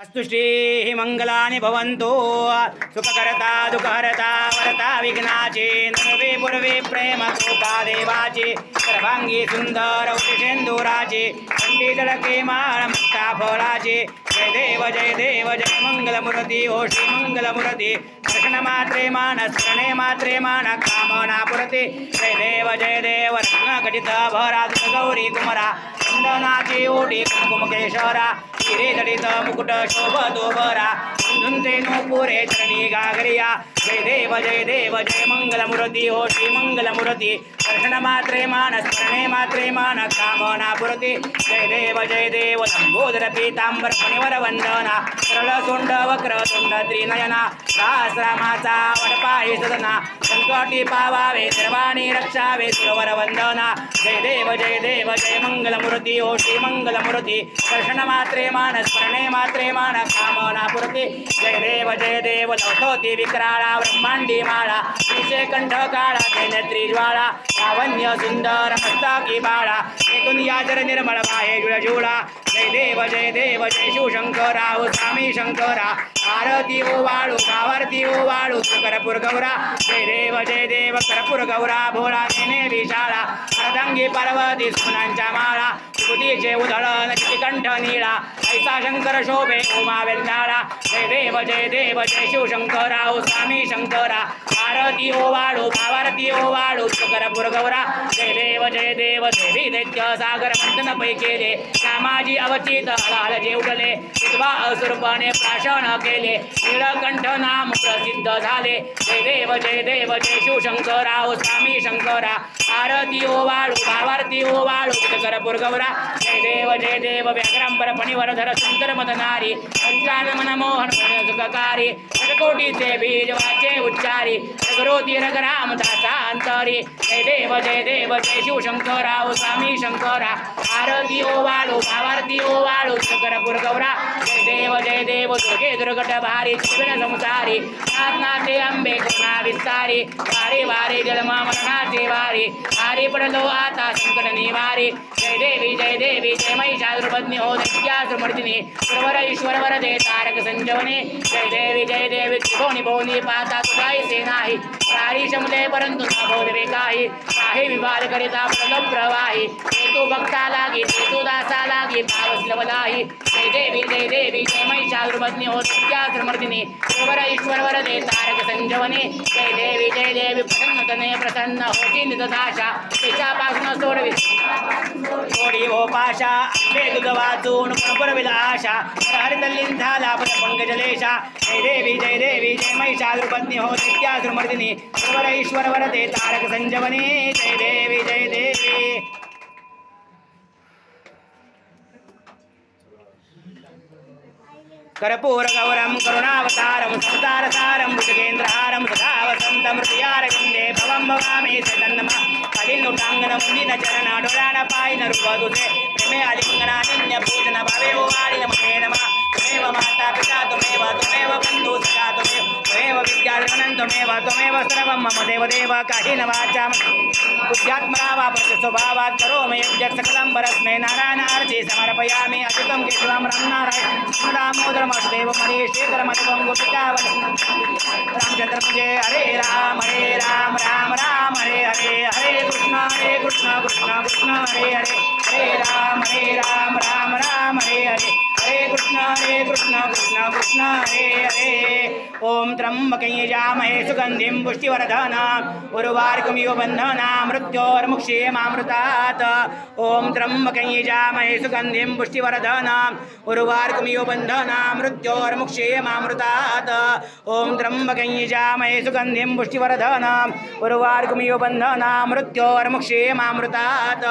अस्तु श्री मंगलानि भवन्तु सुखकरता दुःखहरता वरता विघ्नाचे नवे पूर्वे प्रेम कृपा देवाचे सर्वांगी सुंदर उषेंदुराचे पंडितडके माळ मुक्ता फळाचे जय देव जय मंगलमूर्ती ओ श्री मंगलमूर्ती दर्शन मात्रे मान स्मरणे मात्रे मान कामना पुरते जय देव रत्नघटित भरा गौरी कुमरा चंदनाची ओटी कुंकुम केशरा हिरे जडित मुकुट शोभतो बरा धुंते नूपुरे चरणी गागरिया जय देव जय मंगलमूर्ती ओ श्री मंगलमूर्ती दर्शन मात्रे मान स्मरणे मात्रे मान कामना पुरते जय देव लंबोदर पीतांबर फणीवर वंदना सरळ सोंड वक्र तोंड त्रिनयना सहस्रामाचा वडपाही सदना संकटी पावावे सर्वाणी रक्षावे सुरवर वंदना जय देव जय मंगलमूर्ती ओ श्री मंगलमूर्ती दर्शन मात्रे मान स्मरणे मात्रे मान कामना पुरते जय देव लवतोती विक्राळा ब्रह्मांडी माळा विषे कंठ काळा नेत्री ज्वाळा लावण्य सुंदर मस्तकी बाळा एकूण याजर निर्मळ बाहे जुळजुळा जय देव जय शिवशंकरा ओ स्वामी शंकरा आरती ओ वाळू गावारती ओ वाळू करपूर गौरा जय देव करपूर गौरा भोळा नेने विशाळा अर्धांगी पार्वती सुनांच्या माळा सुतीचे उधळण कंठ नीळा ऐसा शंकर शोभे उमा वेल्लाळा जय देव जय शिवशंकरा ओ स्वामी शंकरा आरती ओ वाळू गावारती ओ वाळू करपूर गौरा जय देव देवी दैत्य सागर मंथन पै केले कामाजी अवचित हळहळ जेवढले विधवा असुरपणे प्राशन केले नीळकंठ नाम प्रसिद्ध झाले जय देव जय शिवशंकरा ओ स्वामी शंकरा आरती ओ वाळू भावारती ओ वाळू करपूर गौरा जय देव व्याघ्रांबर फणीवर धर सुंदर मदनारी पंचानन मनमोहन सुखकारी कोटीचे बीज वाचे उच्चारी रघुरोती रघुराम दासा अंतरी जय देव जय शिवशंकरा ओ स्वामी शंकरा आरती ओ वाळू भावारती ओ वाळू करपूर गौरा जय देव दुर्गे दुर्गट भारी त्रिविण संसारी नाथे अंबे करुणा विस्तारी वारे वारे जन्म मरणाचे वारी हारी पडलो आता संकट निवारी जय देवी जय महिषासुरपत्नी हो दैत्यासुरमर्दिनी सुरवर ईश्वर वरदे तारक संजीवनी जय देवी त्रिभुवनी भुवनी पाहता तुझाही सेनाही सारी शमले परंतु न बोलवे काही विवाद करिता प्रगम प्रवाही तू भक्ता लागी तू दासा लागी पावसलवलाही जय देवी जय महिषासुरपत्नी हो दैत्यासुरमर्दिनी सुरवर ईश्वर वरदे तारक संजीवनी जय देवी प्रसन्नतने प्रसन्न होती नितदाशा त्याच्यापासून सोडी हो पाशा आंबे दूध वाचून पुरविल आशा हरितल्लीन झाला पद पंकजलेशा जय देवी जय महिषासुरपत्नी हो दैत्यासुरमर्दिनी सुरवर ईश्वर वरदे तारक संजीवनी जय देवी कर्पूर गौरम करुणावतारम संसारसारम भुजगेंद्रहारम सदा वसंत मृत्यारविंदे भवं भवामी सतन्नमा कलिनुटांगन मुंदिन चरण डोळान पायन रूप तुझे प्रेमे आलिंगनान्य पूजन भावे ओ आलिन महे नमः त्वमेव माता पिता त्वमेव बंधु सखा त्वमेव विद्याधनं त्वमेव सर्वं मम देव काहीन वाचा बुद्ध्यात्मना वा स्वभावात् करोमि यज्ञ सकलं परस्मै नारायण आरती समर्पयामि अच्युतं केशवं रामनारायण दामोदर वासुदेव हरे श्रीधर मधुवं गोपिकावत रामचंद्र पूजे हरे राम राम राम हरे हरे कृष्ण कृष्ण कृष्ण हरे हरे राम राम हरे हरे कृष्ण कृष्ण हरे ओम त्र्यंबकं यजामहे सुगंधिं पुष्टिवर्धनम् उर्वारुकमिव बन्धनान् मृत्योर्मुक्षीयमामृतात् ओम त्र्यंबकं यजामहे सुगंधिं पुष्टिवर्धनम् उर्वारुकमिव बन्धनान् मृत्योर्मुक्षीयमामृतात् ओम त्र्यंबकं यजामहे सुगंधिं पुष्टिवर्धनम् उर्वारुकमिव बन्धनान् मृत्योर्मुक्षीयमामृतात्